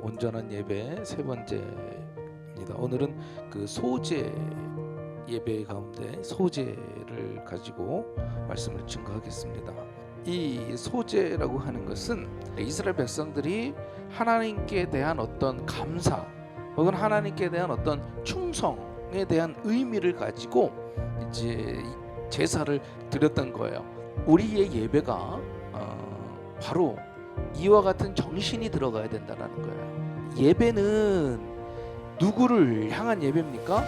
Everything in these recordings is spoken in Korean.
온전한 예배 세 번째입니다. 오늘은 그 소재 예배 가운데 소재를 가지고 말씀을 증거하겠습니다. 이 소재라고 하는 것은 이스라엘 백성들이 하나님께 대한 어떤 감사 혹은 하나님께 대한 어떤 충성에 대한 의미를 가지고 이제 제사를 드렸던 거예요. 우리의 예배가 바로 이와 같은 정신이 들어가야 된다는 거예요. 예배는 누구를 향한 예배입니까?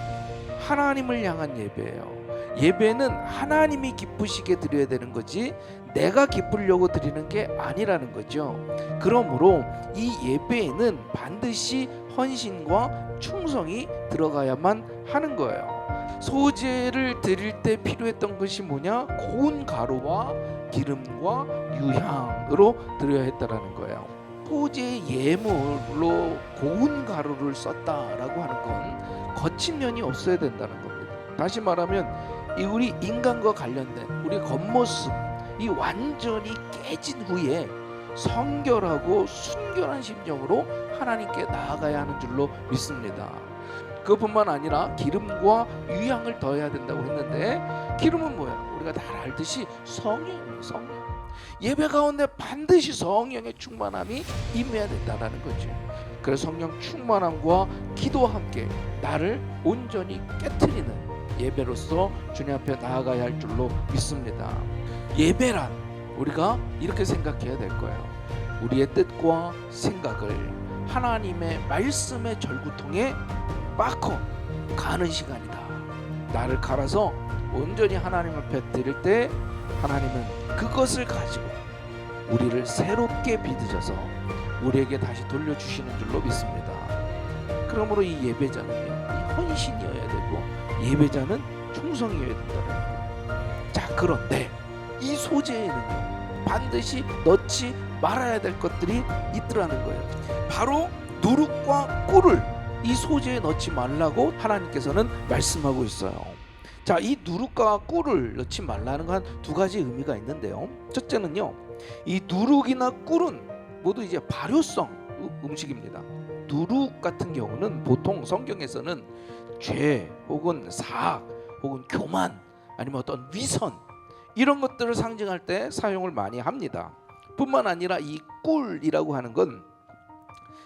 하나님을 향한 예배예요. 예배는 하나님이 기쁘시게 드려야 되는 거지 내가 기쁘려고 드리는 게 아니라는 거죠. 그러므로 이 예배에는 반드시 헌신과 충성이 들어가야만 하는 거예요. 소재를 드릴 때 필요했던 것이 뭐냐? 고운 가루와 기름과 유향으로 드려야 했다라는 거예요. 소재의 예물로 고운 가루를 썼다라고 하는 건 거친 면이 없어야 된다는 겁니다. 다시 말하면 우리 인간과 관련된 우리 겉모습 이 완전히 깨진 후에 성결하고 순결한 심정으로 하나님께 나아가야 하는 줄로 믿습니다. 그뿐만 아니라 기름과 유향을 더해야 된다고 했는데 기름은 뭐야? 우리가 다 알듯이 성령이에요. 성령. 예배 가운데 반드시 성령의 충만함이 임해야 된다는 거죠. 그래서 성령 충만함과 기도와 함께 나를 온전히 깨트리는 예배로서 주님 앞에 나아가야 할 줄로 믿습니다. 예배란 우리가 이렇게 생각해야 될 거예요. 우리의 뜻과 생각을 하나님의 말씀의 절구통에 빠코 가는 시간이다. 나를 갈아서 온전히 하나님 앞에 드릴 때 하나님은 그것을 가지고 우리를 새롭게 빚으셔서 우리에게 다시 돌려주시는 줄로 믿습니다. 그러므로 이 예배자는요, 이 헌신이어야 되고 예배자는 충성이어야 된다는 거예요. 자, 그런데 이 소재에는요 반드시 넣지 말아야 될 것들이 있더라는 거예요. 바로 누룩과 꿀을 이 소재에 넣지 말라고 하나님께서는 말씀하고 있어요. 자, 이 누룩과 꿀을 넣지 말라는 건 두 가지 의미가 있는데요. 첫째는요, 이 누룩이나 꿀은 모두 이제 발효성 음식입니다. 누룩 같은 경우는 보통 성경에서는 죄 혹은 사악 혹은 교만 아니면 어떤 위선 이런 것들을 상징할 때 사용을 많이 합니다. 뿐만 아니라 이 꿀이라고 하는 건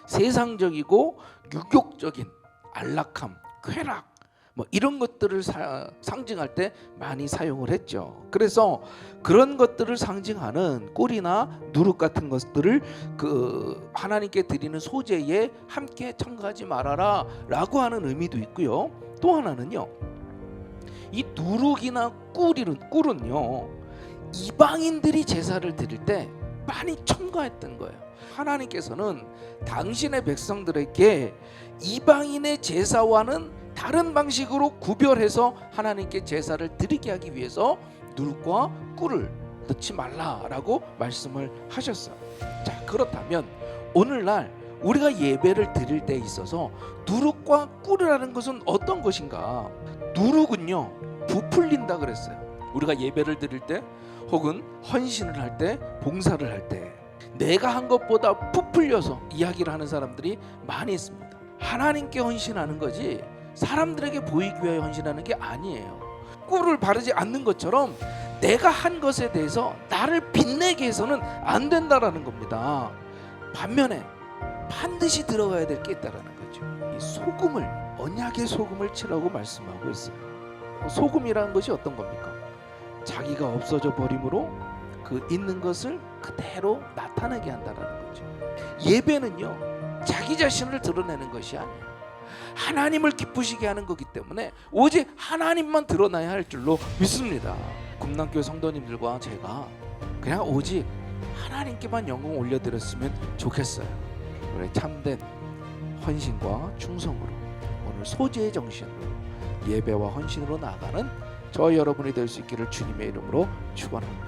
세상적이고 유욕적인 안락함, 쾌락 뭐 이런 것들을 상징할 때 많이 사용을 했죠. 그래서 그런 것들을 상징하는 꿀이나 누룩 같은 것들을 그 하나님께 드리는 소재에 함께 첨가하지 말아라 라고 하는 의미도 있고요. 또 하나는요, 이 누룩이나 꿀은요 이방인들이 제사를 드릴 때 많이 첨가했던 거예요. 하나님께서는 당신의 백성들에게 이방인의 제사와는 다른 방식으로 구별해서 하나님께 제사를 드리게 하기 위해서 누룩과 꿀을 넣지 말라라고 말씀을 하셨어요. 자, 그렇다면 오늘날 우리가 예배를 드릴 때 있어서 누룩과 꿀이라는 것은 어떤 것인가? 누룩은요 부풀린다 그랬어요. 우리가 예배를 드릴 때 혹은 헌신을 할 때 봉사를 할 때 내가 한 것보다 부풀려서 이야기를 하는 사람들이 많이 있습니다. 하나님께 헌신하는 거지 사람들에게 보이기 위하여 헌신하는 게 아니에요. 꿀을 바르지 않는 것처럼 내가 한 것에 대해서 나를 빛내게 해서는 안 된다라는 겁니다. 반면에 반드시 들어가야 될 게 있다라는 거죠. 이 소금을 언약의 소금을 치라고 말씀하고 있어요. 소금이라는 것이 어떤 겁니까? 자기가 없어져 버림으로 그 있는 것을 그대로 나타내게 한다라는 거죠. 예배는요 자기 자신을 드러내는 것이 아니에요. 하나님을 기쁘시게 하는 거기 때문에 오직 하나님만 드러나야 할 줄로 믿습니다. 금남교회 성도님들과 제가 그냥 오직 하나님께만 영광 올려드렸으면 좋겠어요. 우리 참된 헌신과 충성으로 오늘 소재의 정신으로 예배와 헌신으로 나아가는 저 여러분이 될 수 있기를 주님의 이름으로 축원합니다.